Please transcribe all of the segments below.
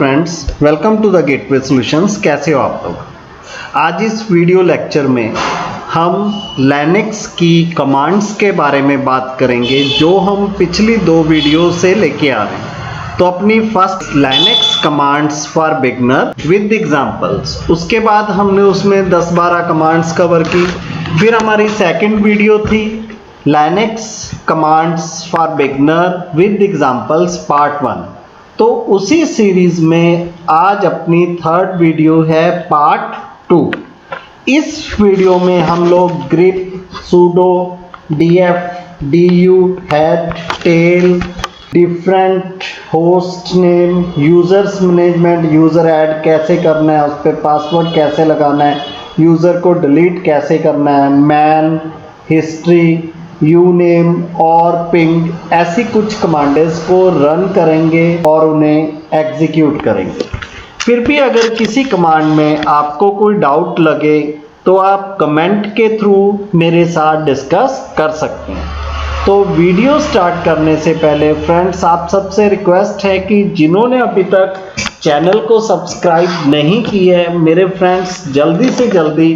Friends, welcome to the gateway solutions. कैसे हो आप लोग। आज इस वीडियो लेक्चर में हम लिनक्स की कमांड्स के बारे में बात करेंगे जो हम पिछली दो वीडियो से लेके आ रहे हैं। तो अपनी first Linux commands for beginner with examples, उसके बाद हमने उसमें 10-12 कमांड्स कवर की। फिर हमारी सेकंड वीडियो थी Linux commands for beginner with examples part 1। तो उसी सीरीज में आज अपनी थर्ड वीडियो है पार्ट 2। इस वीडियो में हम लोग grip, pseudo, df, du, head, tail, different host name, users management, user add कैसे करना है, उस पर पासवर्ड कैसे लगाना है, यूजर को डिलीट कैसे करना है, मैन, हिस्ट्री, यूनेम और पिंग, ऐसी कुछ कमांड्स को रन करेंगे और उन्हें एग्जीक्यूट करेंगे। फिर भी अगर किसी कमांड में आपको कोई डाउट लगे तो आप कमेंट के थ्रू मेरे साथ डिस्कस कर सकते हैं। तो वीडियो स्टार्ट करने से पहले फ्रेंड्स, आप सबसे रिक्वेस्ट है कि जिन्होंने अभी तक चैनल को सब्सक्राइब नहीं किया है, मेरे फ्रेंड्स जल्दी से जल्दी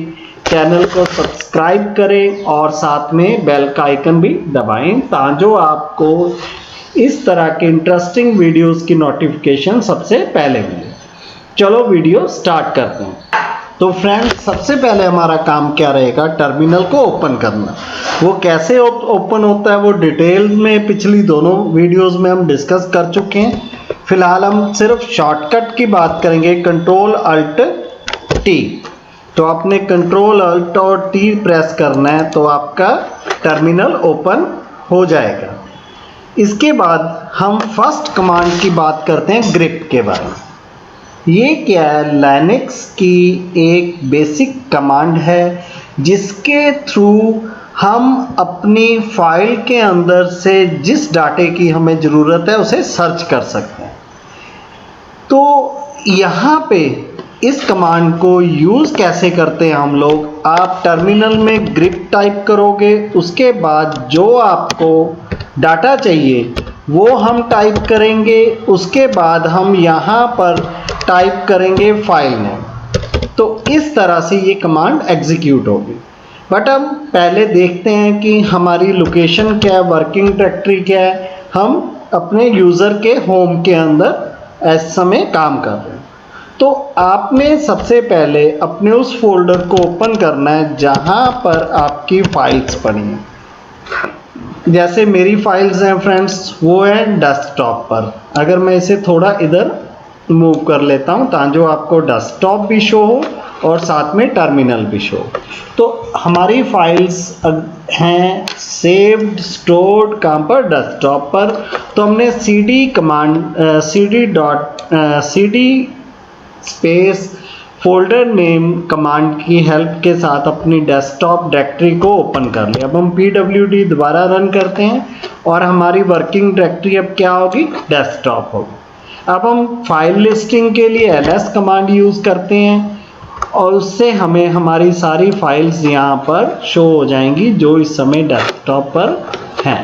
चैनल को सब्सक्राइब करें और साथ में बेल का आइकन भी दबाएं ताकि आपको इस तरह के इंटरेस्टिंग वीडियोस की नोटिफिकेशन सबसे पहले मिले। चलो वीडियो स्टार्ट करते हैं। तो फ्रेंड्स, सबसे पहले हमारा काम क्या रहेगा, टर्मिनल को ओपन करना। वो कैसे ओपन होता है वो डिटेल में पिछली दोनों वीडियोस में हम डिस्कस कर चुके हैं। फिलहाल हम सिर्फ शॉर्टकट की बात करेंगे, कंट्रोल अल्ट टी। तो आपने कंट्रोल अल्ट और टी प्रेस करना है तो आपका टर्मिनल ओपन हो जाएगा। इसके बाद हम फर्स्ट कमांड की बात करते हैं, ग्रिप के बारे में। ये क्या है, लिनक्स की एक बेसिक कमांड है जिसके थ्रू हम अपनी फाइल के अंदर से जिस डाटे की हमें ज़रूरत है उसे सर्च कर सकते हैं। तो यहाँ पे इस कमांड को यूज़ कैसे करते हैं हम लोग, आप टर्मिनल में ग्रिप टाइप करोगे, उसके बाद जो आपको डाटा चाहिए वो हम टाइप करेंगे, उसके बाद हम यहाँ पर टाइप करेंगे फाइल नेम। तो इस तरह से ये कमांड एग्जीक्यूट होगी। बट हम पहले देखते हैं कि हमारी लोकेशन क्या है, वर्किंग डायरेक्टरी क्या है। हम अपने यूज़र के होम के अंदर इस समय काम कर रहे हैं। तो आपने सबसे पहले अपने उस फोल्डर को ओपन करना है जहाँ पर आपकी फाइल्स पड़ी हैं। जैसे मेरी फाइल्स हैं फ्रेंड्स, वो है डेस्कटॉप पर। अगर मैं इसे थोड़ा इधर मूव कर लेता हूँ ताकि आपको डेस्कटॉप भी शो हो और साथ में टर्मिनल भी शो। तो हमारी फाइल्स हैं सेव्ड, स्टोर्ड कहाँ पर, डेस्कटॉप पर। तो हमने cd command cd space folder name command की हेल्प के साथ अपनी डेस्कटॉप डायरेक्टरी को ओपन कर लिया। अब हम pwd दोबारा रन करते हैं और हमारी वर्किंग डायरेक्टरी अब क्या होगी, डेस्कटॉप होगी। अब हम फाइल लिस्टिंग के लिए ls कमांड यूज़ करते हैं और उससे हमें हमारी सारी फाइल्स यहाँ पर शो हो जाएंगी जो इस समय डेस्कटॉप पर हैं।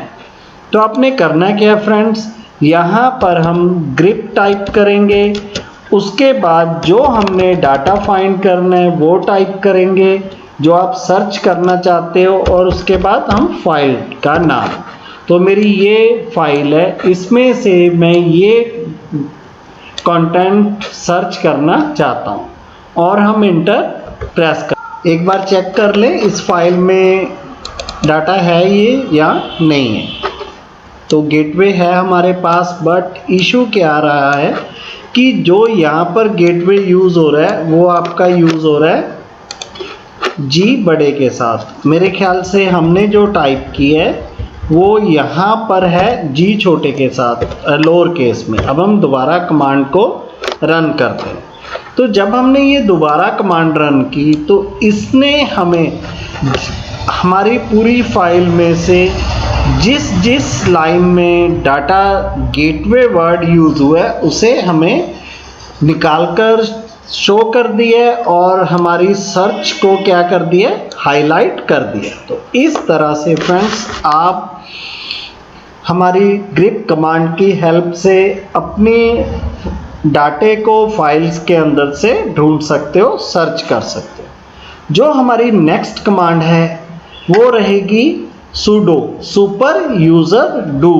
तो आपने करना क्या है फ्रेंड्स, यहाँ पर हम ग्रिप टाइप करेंगे, उसके बाद जो हमने डाटा फाइंड करना है वो टाइप करेंगे जो आप सर्च करना चाहते हो, और उसके बाद हम फाइल का नाम। तो मेरी ये फाइल है, इसमें से मैं ये कंटेंट सर्च करना चाहता हूँ और हम इंटर प्रेस कर एक बार चेक कर लें इस फाइल में डाटा है ये या नहीं है। तो गेटवे है हमारे पास, बट इशू क्या आ रहा है कि जो यहाँ पर गेटवे यूज़ हो रहा है वो आपका यूज़ हो रहा है जी बड़े के साथ। मेरे ख्याल से हमने जो टाइप की है वो यहाँ पर है जी छोटे के साथ, लोअर केस में। अब हम दोबारा कमांड को रन करते हैं। तो जब हमने ये दोबारा कमांड रन की तो इसने हमें हमारी पूरी फाइल में से जिस लाइन में डाटा गेटवे वर्ड यूज़ हुआ है उसे हमें निकालकर शो कर दिया और हमारी सर्च को क्या कर दिया, हाईलाइट कर दिया। तो इस तरह से फ्रेंड्स आप हमारी ग्रिप कमांड की हेल्प से अपनी डाटे को फाइल्स के अंदर से ढूंढ सकते हो, सर्च कर सकते हो। जो हमारी नेक्स्ट कमांड है वो रहेगी sudo सुपर यूजर डू।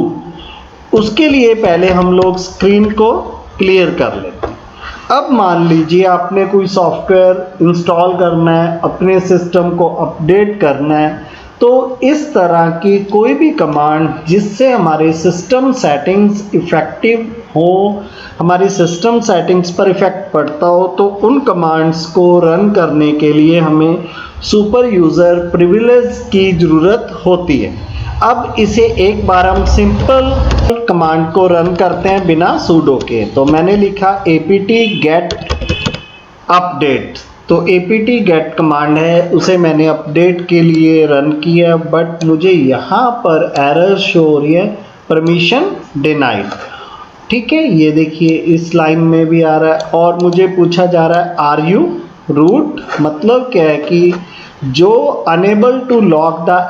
उसके लिए पहले हम लोग स्क्रीन को क्लियर कर लेते हैं। अब मान लीजिए आपने कोई सॉफ्टवेयर इंस्टॉल करना है, अपने सिस्टम को अपडेट करना है, तो इस तरह की कोई भी कमांड जिससे हमारे सिस्टम सेटिंग्स इफ़ेक्टिव हो, हमारी सिस्टम सेटिंग्स पर इफ़ेक्ट पड़ता हो, तो उन कमांड्स को रन करने के लिए हमें सुपर यूज़र प्रिविलेज की ज़रूरत होती है। अब इसे एक बार हम सिंपल कमांड को रन करते हैं बिना सूडो के। तो मैंने लिखा apt get अपडेट। तो apt get कमांड है, उसे मैंने अपडेट के लिए रन किया, बट मुझे यहाँ पर एरर शो हो रही है, परमिशन डिनाइड। ठीक है, ये देखिए इस लाइन में भी आ रहा है और मुझे पूछा जा रहा है आर यू रूट। मतलब क्या है कि जो enable to lock the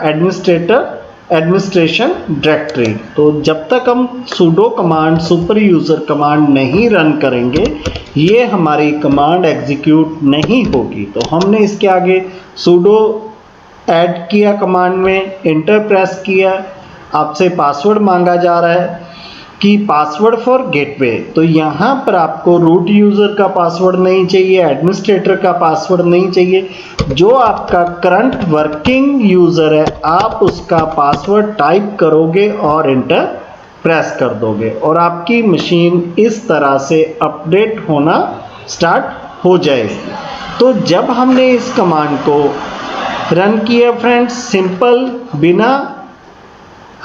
administration directory. तो जब तक हम sudo command super user command नहीं रन करेंगे, ये हमारी कमांड एग्जीक्यूट नहीं होगी। तो हमने इसके आगे sudo ऐड किया, कमांड में एंटर प्रेस किया, आपसे पासवर्ड मांगा जा रहा है कि पासवर्ड फॉर गेटवे। तो यहाँ पर आपको रूट यूज़र का पासवर्ड नहीं चाहिए, एडमिनिस्ट्रेटर का पासवर्ड नहीं चाहिए, जो आपका करंट वर्किंग यूज़र है आप उसका पासवर्ड टाइप करोगे और एंटर प्रेस कर दोगे और आपकी मशीन इस तरह से अपडेट होना स्टार्ट हो जाएगी। तो जब हमने इस कमांड को रन किया फ्रेंड्स, सिंपल बिना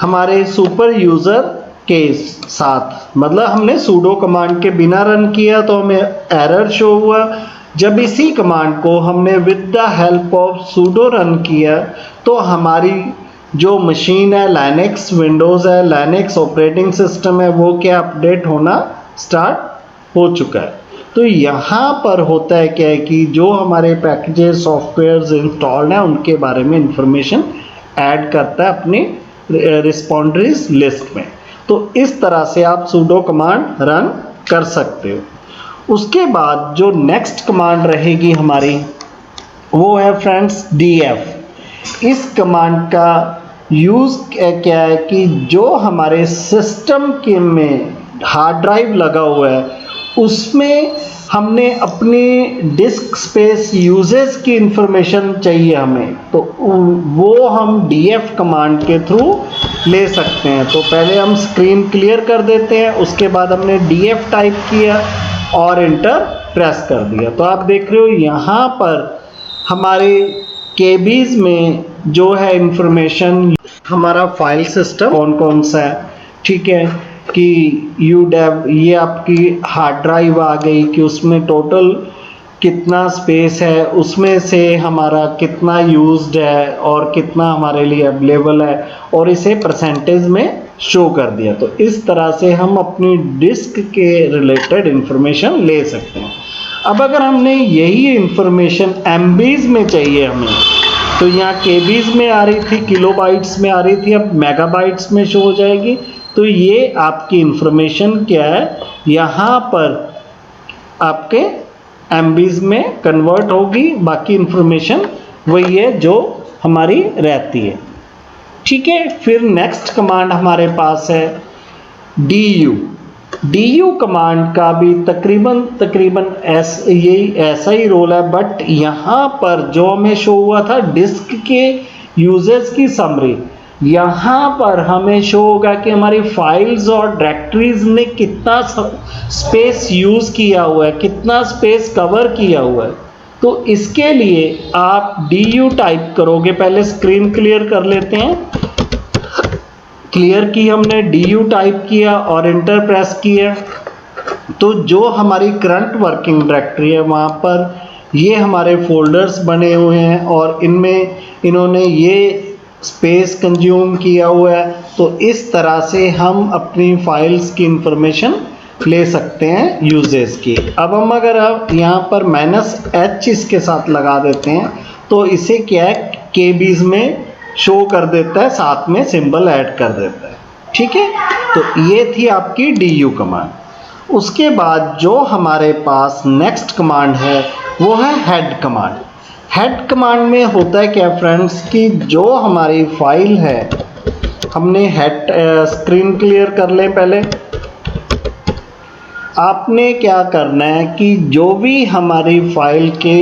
हमारे सुपर यूज़र के साथ, मतलब हमने sudo कमांड के बिना रन किया तो हमें एरर शो हुआ। जब इसी कमांड को हमने with the help of sudo run किया तो हमारी जो मशीन है लाइनक्स विंडोज़ है, लाइनक्स ऑपरेटिंग सिस्टम है, वो क्या अपडेट होना स्टार्ट हो चुका है। तो यहाँ पर होता है क्या है कि जो हमारे पैकेजेस सॉफ्टवेयर्स इंस्टॉल्ड हैं उनके बारे में इंफॉर्मेशन ऐड करता है अपनी रिस्पॉन्डरीज लिस्ट में। तो इस तरह से आप sudo कमांड रन कर सकते हो। उसके बाद जो नेक्स्ट कमांड रहेगी हमारी वो है फ्रेंड्स df। इस कमांड का यूज़ क्या है कि जो हमारे सिस्टम के में हार्ड ड्राइव लगा हुआ है उसमें हमने अपनी डिस्क स्पेस यूजेस की इंफॉर्मेशन चाहिए हमें, तो वो हम df कमांड के थ्रू ले सकते हैं। तो पहले हम स्क्रीन क्लियर कर देते हैं, उसके बाद हमने df टाइप किया और एंटर प्रेस कर दिया। तो आप देख रहे हो यहाँ पर हमारे केबीज में जो है इंफॉर्मेशन, हमारा फाइल सिस्टम कौन कौन सा है, ठीक है, कि यूडेव, ये आपकी हार्ड ड्राइव आ गई कि उसमें टोटल कितना स्पेस है, उसमें से हमारा कितना यूज्ड है और कितना हमारे लिए अवेलेबल है, और इसे परसेंटेज में शो कर दिया। तो इस तरह से हम अपनी डिस्क के रिलेटेड इंफॉर्मेशन ले सकते हैं। अब अगर हमने यही इंफॉर्मेशन एमबीज में चाहिए हमें, तो यहाँ केबीज में आ रही थी, किलोबाइट्स में आ रही थी, अब मेगाबाइट्स में शो हो जाएगी। तो ये आपकी इंफॉर्मेशन क्या है, यहाँ पर आपके एमबीज में कन्वर्ट होगी, बाकी इंफॉर्मेशन वही है जो हमारी रहती है। ठीक है, फिर नेक्स्ट कमांड हमारे पास है du कमांड का भी तकरीबन ऐसा ही रोल है, बट यहाँ पर जो हमें शो हुआ था डिस्क के यूजर्स की समरी, यहाँ पर हमें शो होगा कि हमारी फाइल्स और डायरेक्टरीज ने कितना स्पेस यूज किया हुआ है, कितना स्पेस कवर किया हुआ है। तो इसके लिए आप du टाइप करोगे, पहले स्क्रीन क्लियर कर लेते हैं। क्लियर की हमने du टाइप किया और एंटर प्रेस किया, तो जो हमारी करंट वर्किंग डायरेक्टरी है वहाँ पर ये हमारे फोल्डर्स बने हुए हैं और इनमें इन्होंने ये स्पेस कंज्यूम किया हुआ है। तो इस तरह से हम अपनी फाइल्स की इंफॉर्मेशन ले सकते हैं यूजेस की। अब हम अगर यहाँ पर -h इसके साथ लगा देते हैं तो इसे क्या है केबीज में शो कर देता है, साथ में सिंबल ऐड कर देता है। ठीक है, तो ये थी आपकी du कमांड। उसके बाद जो हमारे पास नेक्स्ट कमांड है वो है हेड कमांड। हेड कमांड में होता है क्या फ्रेंड्स कि जो हमारी फाइल है, हमने हेड स्क्रीन क्लियर कर लें पहले। आपने क्या करना है कि जो भी हमारी फाइल के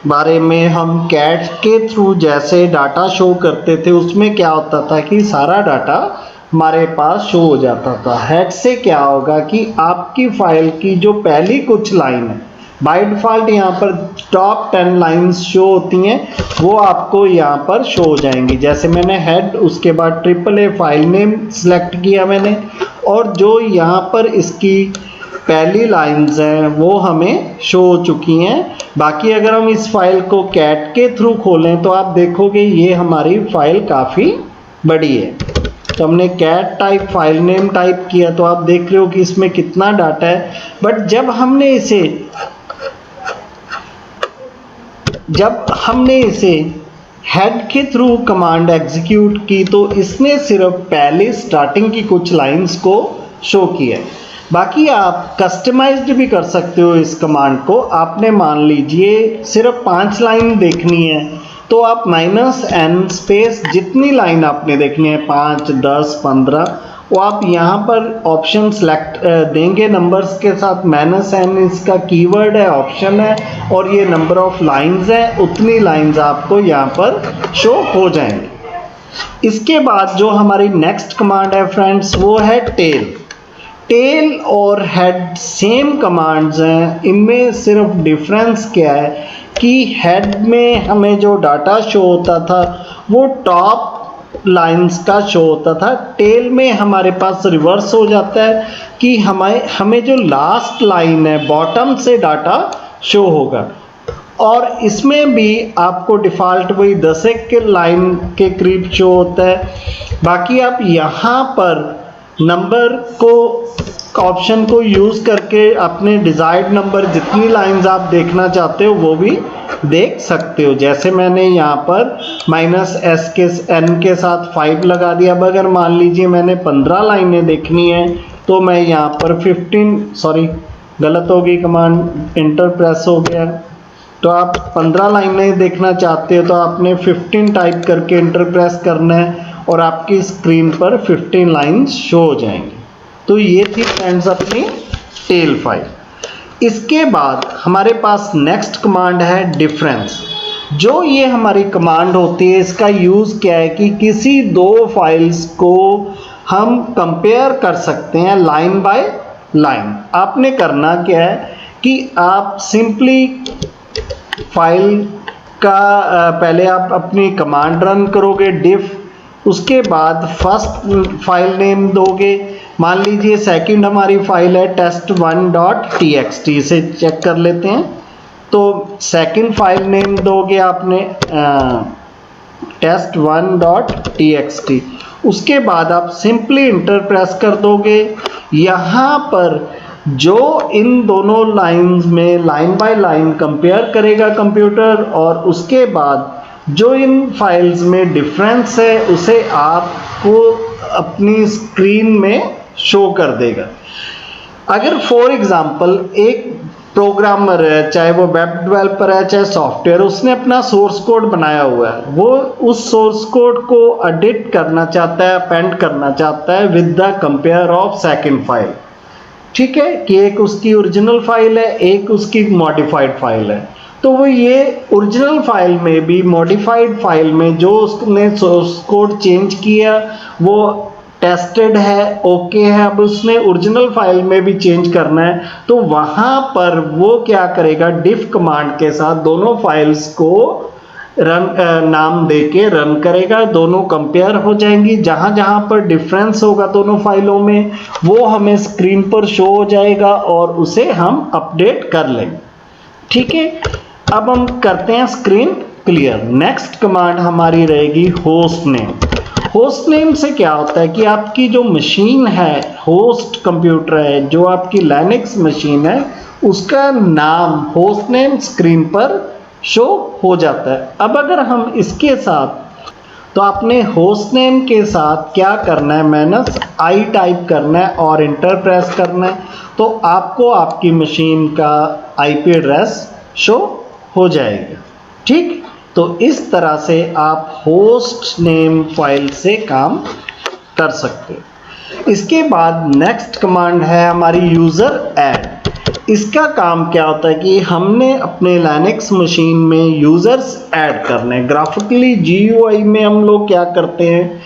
बारे में हम कैट के थ्रू जैसे डाटा शो करते थे उसमें क्या होता था कि सारा डाटा हमारे पास शो हो जाता था। हेड से क्या होगा कि आपकी फाइल की जो पहली कुछ लाइन है, बाय डिफ़ॉल्ट यहाँ पर टॉप 10 लाइंस शो होती हैं, वो आपको यहाँ पर शो हो जाएंगी। जैसे मैंने हेड, उसके बाद AAA फाइल नेम सेलेक्ट किया मैंने, और जो यहाँ पर इसकी पहली लाइंस हैं वो हमें शो हो चुकी हैं। बाकी अगर हम इस फाइल को कैट के थ्रू खोलें तो आप देखोगे ये हमारी फाइल काफ़ी बड़ी है। तो हमने cat type file name type किया तो आप देख रहे हो कि इसमें कितना डाटा है। बट जब हमने इसे हेड के थ्रू कमांड एग्जीक्यूट की तो इसने सिर्फ पहले स्टार्टिंग की कुछ लाइंस को शो किया है। बाकी आप कस्टमाइज्ड भी कर सकते हो इस कमांड को। आपने मान लीजिए सिर्फ 5 लाइन देखनी है तो आप -n स्पेस जितनी लाइन आपने देखनी है 5, 10, 15 वो आप यहाँ पर ऑप्शन सेलेक्ट देंगे नंबर्स के साथ। -n इसका कीवर्ड है, ऑप्शन है, और ये नंबर ऑफ लाइंस है, उतनी लाइंस आपको यहाँ पर शो हो जाएंगी। इसके बाद जो हमारी नेक्स्ट कमांड है फ्रेंड्स वो है टेल। टेल और हेड सेम कमांड्स हैं, इनमें सिर्फ डिफरेंस क्या है कि हेड में हमें जो डाटा शो होता था वो टॉप लाइंस का शो होता था। टेल में हमारे पास रिवर्स हो जाता है कि हमें जो लास्ट लाइन है बॉटम से डाटा शो होगा। और इसमें भी आपको डिफ़ॉल्ट वही 10 के लाइन के करीब शो होता है। बाकी आप यहाँ पर नंबर को ऑप्शन को यूज़ करके अपने डिज़ायर्ड नंबर जितनी लाइंस आप देखना चाहते हो वो भी देख सकते हो। जैसे मैंने यहाँ पर -n के साथ 5 लगा दिया। अब अगर मान लीजिए मैंने 15 लाइनें देखनी है तो मैं यहाँ पर 15, सॉरी गलत हो गई कमांड, इंटर प्रेस हो गया। तो आप 15 लाइनें देखना चाहते हो तो आपने 15 टाइप करके इंटर प्रेस करना है और आपकी स्क्रीन पर 15 लाइंस शो हो जाएंगी। तो ये थी फ्रेंड्स अपनी टेल फाइल। इसके बाद हमारे पास नेक्स्ट कमांड है डिफरेंस। जो ये हमारी कमांड होती है इसका यूज़ क्या है कि किसी दो फाइल्स को हम कंपेयर कर सकते हैं लाइन बाय लाइन। आपने करना क्या है कि आप सिंपली फाइल का पहले आप अपनी कमांड रन करोगे डिफ, उसके बाद फर्स्ट फाइल नेम दोगे। मान लीजिए सेकंड हमारी फाइल है test1.txt, इसे चेक कर लेते हैं। तो सेकंड फाइल नेम दोगे आपने test1.txt। उसके बाद आप सिंपली इंटर प्रेस कर दोगे। यहाँ पर जो इन दोनों लाइंस में लाइन बाय लाइन कंपेयर करेगा कंप्यूटर, और उसके बाद जो इन फाइल्स में डिफरेंस है उसे आपको अपनी स्क्रीन में शो कर देगा। अगर फॉर एग्जांपल एक प्रोग्रामर है, चाहे वो वेब डेवलपर है चाहे सॉफ्टवेयर, उसने अपना सोर्स कोड बनाया हुआ है, वो उस सोर्स कोड को एडिट करना चाहता है, अपेंड करना चाहता है with the compare of second file. ठीक है कि एक उसकी ओरिजिनल फाइल है, एक उसकी मॉडिफाइड फाइल है। तो वो ये ओरिजिनल फाइल में भी मॉडिफाइड फाइल में जो उसने सोर्स कोड चेंज किया वो टेस्टेड है, ओके है, अब उसने ओरिजिनल फाइल में भी चेंज करना है तो वहाँ पर वो क्या करेगा, डिफ कमांड के साथ दोनों फाइल्स को नाम देके रन करेगा। दोनों कंपेयर हो जाएंगी, जहाँ जहाँ पर डिफरेंस होगा दोनों फाइलों में वो हमें स्क्रीन पर शो हो जाएगा और उसे हम अपडेट कर लेंगे। ठीक है, अब हम करते हैं स्क्रीन क्लियर। नेक्स्ट कमांड हमारी रहेगी होस्ट नेम। होस्ट नेम से क्या होता है कि आपकी जो मशीन है, होस्ट कंप्यूटर है, जो आपकी लाइनक्स मशीन है, उसका नाम होस्ट नेम स्क्रीन पर शो हो जाता है। अब अगर हम इसके साथ तो आपने होस्ट नेम के साथ क्या करना है, -i टाइप करना है और इंटर प्रेस करना है, तो आपको आपकी मशीन का IP एड्रेस शो हो जाएगा। ठीक, तो इस तरह से आप होस्ट नेम फाइल से काम कर सकते हो। इसके बाद नेक्स्ट कमांड है हमारी यूज़र ऐड। इसका काम क्या होता है कि हमने अपने लिनक्स मशीन में यूज़र्स ऐड करने। ग्राफिकली GUI में हम लोग क्या करते हैं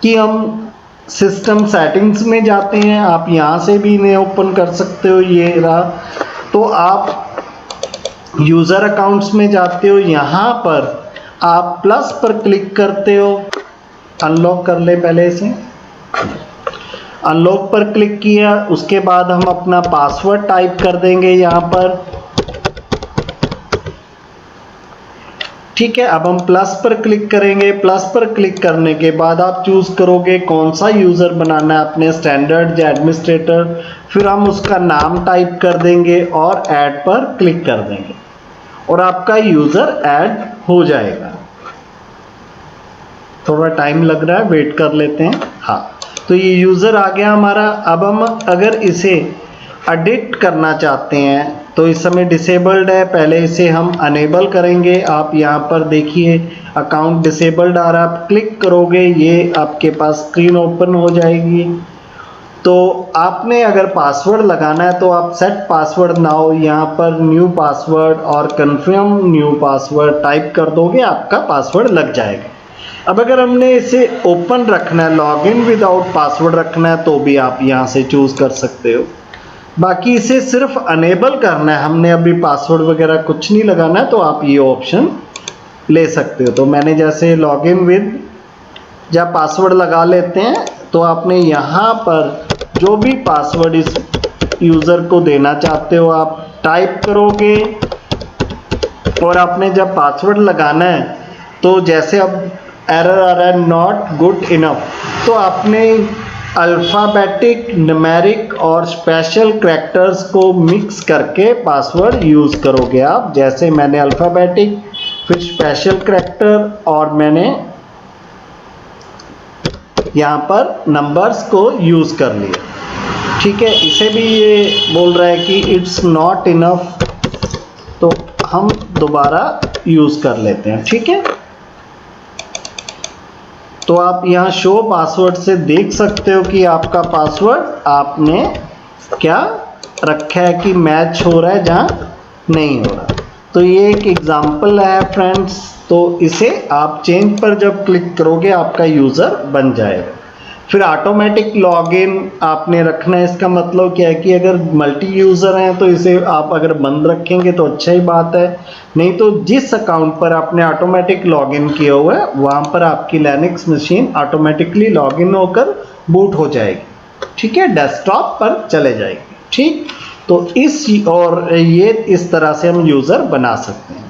कि हम सिस्टम सेटिंग्स में जाते हैं, आप यहाँ से भी इन्हें ओपन कर सकते हो, ये रहा। तो आप यूज़र अकाउंट्स में जाते हो, यहाँ पर आप प्लस पर क्लिक करते हो, अनलॉक कर ले पहले इसे, अनलॉक पर क्लिक किया, उसके बाद हम अपना पासवर्ड टाइप कर देंगे यहाँ पर। ठीक है, अब हम प्लस पर क्लिक करेंगे। प्लस पर क्लिक करने के बाद आप चूज करोगे कौन सा यूज़र बनाना है, अपने स्टैंडर्ड या एडमिनिस्ट्रेटर। फिर हम उसका नाम टाइप कर देंगे और ऐड पर क्लिक कर देंगे और आपका यूज़र ऐड हो जाएगा। थोड़ा टाइम लग रहा है, वेट कर लेते हैं। हाँ, तो ये यूज़र आ गया हमारा। अब हम अगर इसे एडिट करना चाहते हैं तो इस समय डिसेबल्ड है, पहले इसे हम अनेबल करेंगे। आप यहाँ पर देखिए अकाउंट डिसेबल्ड आ रहा है, आप क्लिक करोगे ये आपके पास स्क्रीन ओपन हो जाएगी। तो आपने अगर पासवर्ड लगाना है तो आप सेट पासवर्ड नाउ, यहाँ पर न्यू पासवर्ड और कन्फर्म न्यू पासवर्ड टाइप कर दोगे, आपका पासवर्ड लग जाएगा। अब अगर हमने इसे ओपन रखना है, लॉगिन विदाउट पासवर्ड रखना है, तो भी आप यहाँ से चूज कर सकते हो। बाकी इसे सिर्फ अनेबल करना है, हमने अभी पासवर्ड वगैरह कुछ नहीं लगाना है, तो आप ये ऑप्शन ले सकते हो। तो मैंने जैसे लॉगिन विद या पासवर्ड लगा लेते हैं, तो आपने यहाँ पर जो भी पासवर्ड इस यूज़र को देना चाहते हो आप टाइप करोगे। और आपने जब पासवर्ड लगाना है तो जैसे अब एरर आ रहा है नॉट गुड इनफ, तो आपने अल्फ़ाबेटिक, न्यूमेरिक और स्पेशल कैरेक्टर्स को मिक्स करके पासवर्ड यूज़ करोगे आप। जैसे मैंने अल्फ़ाबेटिक, फिर स्पेशल कैरेक्टर और मैंने यहाँ पर नंबर्स को यूज़ कर लिया। ठीक है, इसे भी ये बोल रहा है कि इट्स नॉट इनफ, तो हम दोबारा यूज़ कर लेते हैं। ठीक है, तो आप यहाँ शो पासवर्ड से देख सकते हो कि आपका पासवर्ड आपने क्या रखा है कि मैच हो रहा है जहाँ नहीं हो रहा। तो ये एक एग्जांपल है फ्रेंड्स, तो इसे आप चेंज पर जब क्लिक करोगे आपका यूज़र बन जाएगा। फिर ऑटोमेटिक लॉगिन आपने रखना है। इसका मतलब क्या है कि अगर मल्टी यूज़र हैं तो इसे आप अगर बंद रखेंगे तो अच्छा ही बात है, नहीं तो जिस अकाउंट पर आपने ऑटोमेटिक लॉगिन किया हुआ है वहाँ पर आपकी लिनक्स मशीन ऑटोमेटिकली लॉगिन होकर बूट हो जाएगी। ठीक है, डेस्कटॉप पर चले जाएगी। ठीक, तो इस तरह से हम यूज़र बना सकते हैं।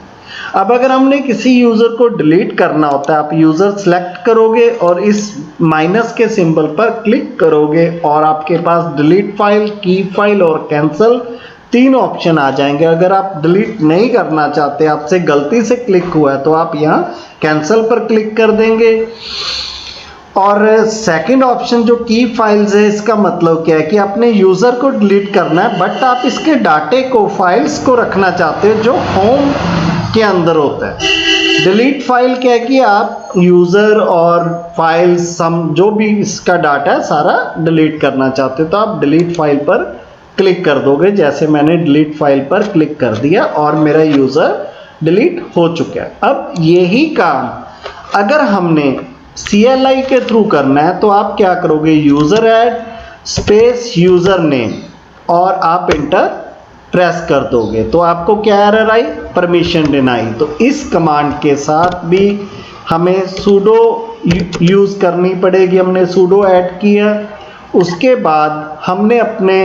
अब अगर हमने किसी यूज़र को डिलीट करना होता है, आप यूज़र सेलेक्ट करोगे और इस माइनस के सिंबल पर क्लिक करोगे और आपके पास डिलीट फाइल, की फाइल और कैंसिल 3 ऑप्शन आ जाएंगे। अगर आप डिलीट नहीं करना चाहते, आपसे गलती से क्लिक हुआ है, तो आप यहाँ कैंसिल पर क्लिक कर देंगे। और सेकंड ऑप्शन जो की फाइल्स है, इसका मतलब क्या है कि अपने यूज़र को डिलीट करना है बट आप इसके डाटे को, फाइल्स को रखना चाहते हो जो होम के अंदर होता है। डिलीट फाइल क्या है कि आप यूज़र और फाइल्स जो भी इसका डाटा है सारा डिलीट करना चाहते हो, तो आप डिलीट फाइल पर क्लिक कर दोगे। जैसे मैंने डिलीट फाइल पर क्लिक कर दिया और मेरा यूज़र डिलीट हो चुका है। अब यही काम अगर हमने CLI के थ्रू करना है तो आप क्या करोगे, user add space user name और आप इंटर प्रेस कर दोगे, तो आपको क्या एरर आई, परमिशन डिनाई। तो इस कमांड के साथ भी हमें सूडो यूज़ करनी पड़ेगी। हमने सूडो ऐड किया, उसके बाद हमने अपने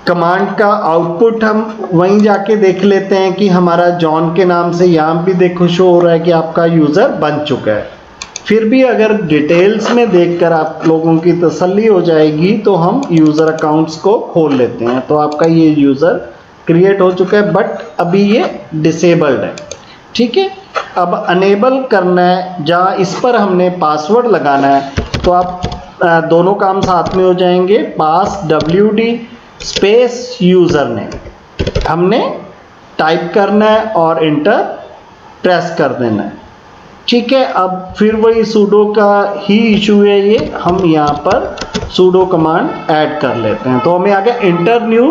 कमांड का आउटपुट हम वहीं जाके देख लेते हैं कि हमारा जॉन के नाम से यहाँ भी देखो शो हो रहा है कि आपका यूज़र बन चुका है। फिर भी अगर डिटेल्स में देखकर आप लोगों की तसल्ली हो जाएगी तो हम यूज़र अकाउंट्स को खोल लेते हैं। तो आपका ये यूज़र क्रिएट हो चुका है बट अभी ये डिसेबल्ड है। ठीक है। अब अनेबल करना है, जहाँ इस पर हमने पासवर्ड लगाना है तो आप दोनों काम साथ में हो जाएंगे। पास wd स्पेस यूजर नेम हमने टाइप करना है और इंटर प्रेस कर देना है, ठीक है। अब फिर वही सूडो का ही इशू है, ये हम यहाँ पर सूडो कमांड ऐड कर लेते हैं। तो हमें आ गया इंटर न्यू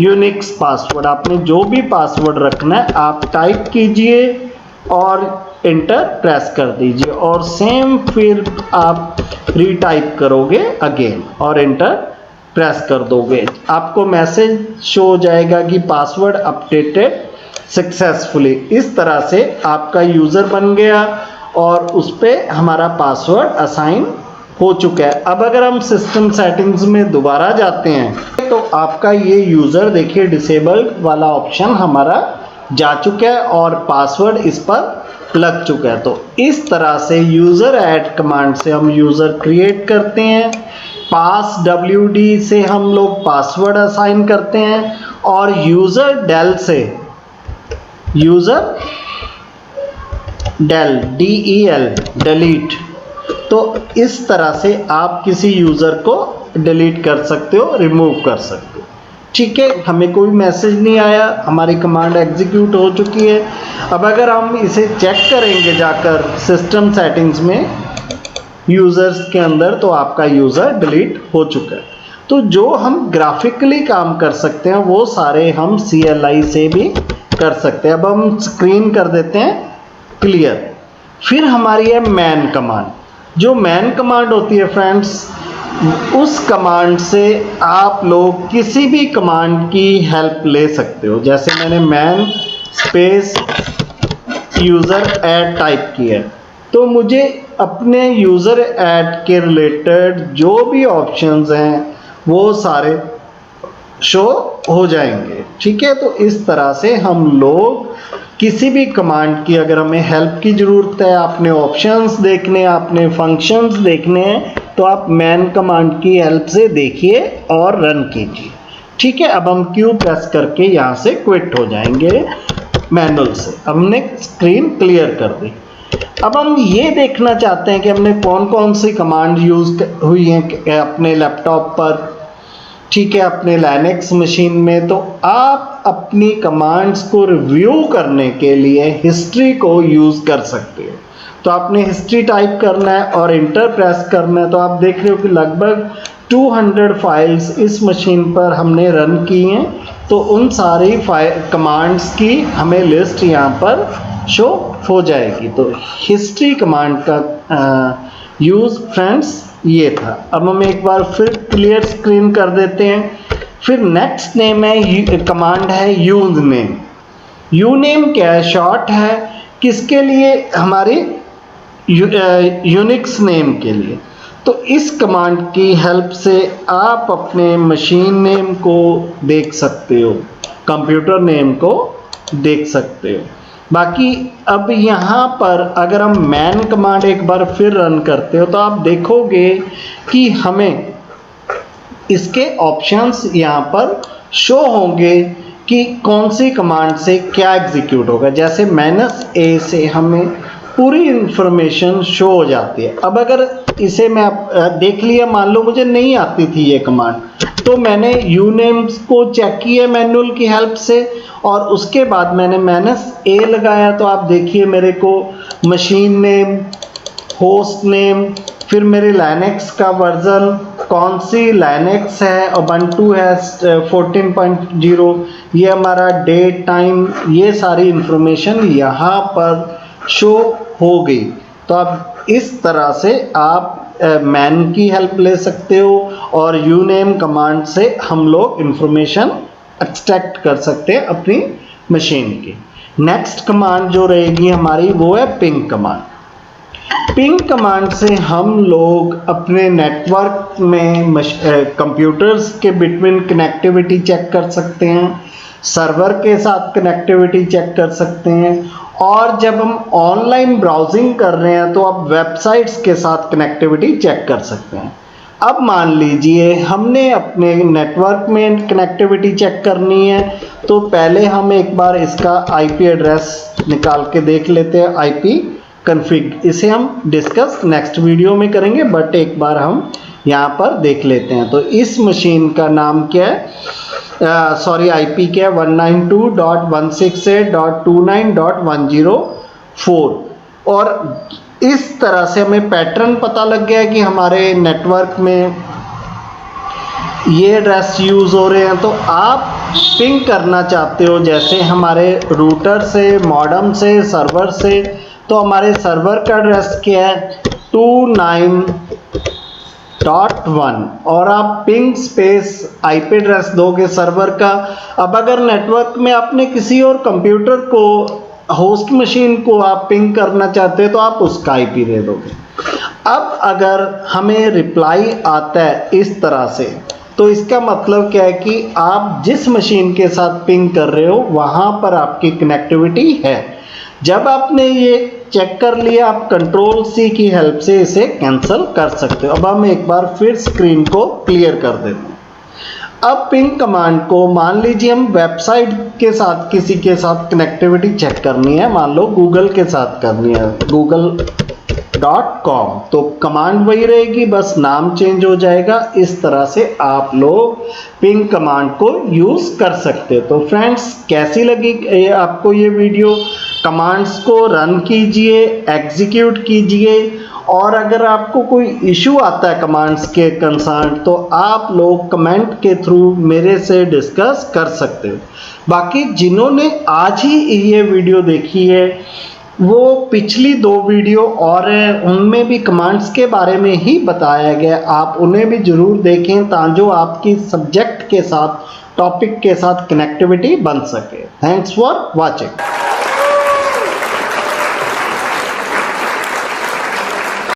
यूनिक्स पासवर्ड। आपने जो भी पासवर्ड रखना है आप टाइप कीजिए और इंटर प्रेस कर दीजिए, और सेम फिर आप रीटाइप करोगे अगेन और इंटर प्रेस कर दोगे। आपको मैसेज शो हो जाएगा कि पासवर्ड अपडेटेड सक्सेसफुली। इस तरह से आपका यूज़र बन गया और उस पर हमारा पासवर्ड असाइन हो चुका है। अब अगर हम सिस्टम सेटिंग्स में दोबारा जाते हैं तो आपका ये यूज़र देखिए डिसेबल्ड वाला ऑप्शन हमारा जा चुका है और पासवर्ड इस पर लग चुका है। तो इस तरह से यूज़र ऐड कमांड से हम यूज़र क्रिएट करते हैं, पास wd से हम लोग पासवर्ड असाइन करते हैं, और यूज़र डेल से यूज़र डेल DEL डिलीट। तो इस तरह से आप किसी यूज़र को डिलीट कर सकते हो, रिमूव कर सकते हो, ठीक है। हमें कोई मैसेज नहीं आया, हमारी कमांड एग्जीक्यूट हो चुकी है। अब अगर हम इसे चेक करेंगे जाकर सिस्टम सेटिंग्स में यूज़र्स के अंदर, तो आपका यूज़र डिलीट हो चुका है। तो जो हम ग्राफिकली काम कर सकते हैं वो सारे हम CLI से भी कर सकते हैं। अब हम स्क्रीन कर देते हैं क्लियर। फिर हमारी है मैन कमांड। जो मैन कमांड होती है फ्रेंड्स, उस कमांड से आप लोग किसी भी कमांड की हेल्प ले सकते हो। जैसे मैंने man space user add type किया, तो मुझे अपने यूज़र ऐड के रिलेटेड जो भी ऑप्शंस हैं वो सारे शो हो जाएंगे, ठीक है। तो इस तरह से हम लोग किसी भी कमांड की अगर हमें हेल्प की ज़रूरत है, आपने ऑप्शंस देखने, आपने फंक्शंस देखने हैं, तो आप मैन कमांड की हेल्प से देखिए और रन कीजिए, ठीक है। अब हम क्यू प्रेस करके यहाँ से क्विट हो जाएंगे मैनुअल से। हमने स्क्रीन क्लियर कर दी। अब हम ये देखना चाहते हैं कि हमने कौन कौन सी कमांड यूज़ हुई हैं अपने लैपटॉप पर, ठीक है, अपने लाइनक्स मशीन में। तो आप अपनी कमांड्स को रिव्यू करने के लिए हिस्ट्री को यूज़ कर सकते हो। तो आपने हिस्ट्री टाइप करना है और इंटर प्रेस करना है। तो आप देख रहे हो कि लगभग 200 फाइल्स इस मशीन पर हमने रन की हैं। तो उन सारी कमांड्स की हमें लिस्ट यहाँ पर शो हो जाएगी। तो हिस्ट्री कमांड का यूज़ फ्रेंड्स ये था। अब हम एक बार फिर क्लियर स्क्रीन कर देते हैं। फिर नेक्स्ट नेम है, कमांड है यूज नेम। यू नेम क्या है? शॉर्ट है किसके लिए? हमारी यूनिक्स नेम के लिए। तो इस कमांड की हेल्प से आप अपने मशीन नेम को देख सकते हो, कंप्यूटर नेम को देख सकते हो। बाकी अब यहाँ पर अगर हम मैन कमांड एक बार फिर रन करते हो तो आप देखोगे कि हमें इसके ऑप्शंस यहाँ पर शो होंगे कि कौन सी कमांड से क्या एग्जीक्यूट होगा। जैसे -a से हमें पूरी इंफॉर्मेशन शो हो जाती है। अब अगर इसे मैं देख लिया, मान लो मुझे नहीं आती थी ये कमांड, तो मैंने यूनेम्स को चेक किया मैनुअल की हेल्प से और उसके बाद मैंने -a लगाया। तो आप देखिए मेरे को मशीन नेम, होस्ट नेम, फिर मेरे लाइनक्स का वर्जन कौन सी लाइनक्स है, उबंटू है 14.0, ये हमारा डेट टाइम, ये सारी इंफॉर्मेशन यहाँ पर शो हो गई। तो अब इस तरह से आप मैन की हेल्प ले सकते हो और यूनेम कमांड से हम लोग इंफॉर्मेशन एक्सट्रैक्ट कर सकते हैं अपनी मशीन की। नेक्स्ट कमांड जो रहेगी हमारी वो है पिंग कमांड। पिंग कमांड से हम लोग अपने नेटवर्क में कंप्यूटर्स के बिटवीन कनेक्टिविटी चेक कर सकते हैं, सर्वर के साथ कनेक्टिविटी चेक कर सकते हैं, और जब हम ऑनलाइन ब्राउजिंग कर रहे हैं तो आप वेबसाइट्स के साथ कनेक्टिविटी चेक कर सकते हैं। अब मान लीजिए हमने अपने नेटवर्क में कनेक्टिविटी चेक करनी है, तो पहले हम एक बार इसका IP एड्रेस निकाल के देख लेते हैं आईपी कॉन्फ़िग। इसे हम डिस्कस नेक्स्ट वीडियो में करेंगे, बट एक बार हम यहाँ पर देख लेते हैं। तो इस मशीन का नाम क्या है, सॉरी आईपी क्या है, 192.168.29.104। और इस तरह से हमें पैटर्न पता लग गया कि हमारे नेटवर्क में ये एड्रेस यूज़ हो रहे हैं। तो आप पिंग करना चाहते हो जैसे हमारे रूटर से, मॉडेम से, सर्वर से, तो हमारे सर्वर का एड्रेस क्या है 29.1 और आप पिंग स्पेस आईपी एड्रेस दोगे सर्वर का। अब अगर नेटवर्क में आपने किसी और कंप्यूटर को, होस्ट मशीन को आप पिंग करना चाहते हो तो आप उसका आईपी दे दोगे। अब अगर हमें रिप्लाई आता है इस तरह से, तो इसका मतलब क्या है कि आप जिस मशीन के साथ पिंग कर रहे हो वहां पर आपकी कनेक्टिविटी है। जब आपने ये चेक कर लिया, आप कंट्रोल सी की हेल्प से इसे कैंसिल कर सकते हो। अब हम एक बार फिर स्क्रीन को क्लियर कर देते हैं। अब पिंग कमांड को मान लीजिए हम वेबसाइट के साथ, किसी के साथ कनेक्टिविटी चेक करनी है, मान लो गूगल के साथ करनी है, google.com, तो कमांड वही रहेगी, बस नाम चेंज हो जाएगा। इस तरह से आप लोग पिंग कमांड को यूज कर सकते हो। तो फ्रेंड्स, कैसी लगी आपको ये वीडियो? कमांड्स को रन कीजिए, एग्जीक्यूट कीजिए, और अगर आपको कोई इशू आता है कमांड्स के कंसर्न, तो आप लोग कमेंट के थ्रू मेरे से डिस्कस कर सकते हो। बाकी जिन्होंने आज ही ये वीडियो देखी है, वो पिछली 2 वीडियो और उनमें भी कमांड्स के बारे में ही बताया गया, आप उन्हें भी जरूर देखें ताकि आपकी सब्जेक्ट के साथ, टॉपिक के साथ कनेक्टिविटी बन सके। Thanks for watching.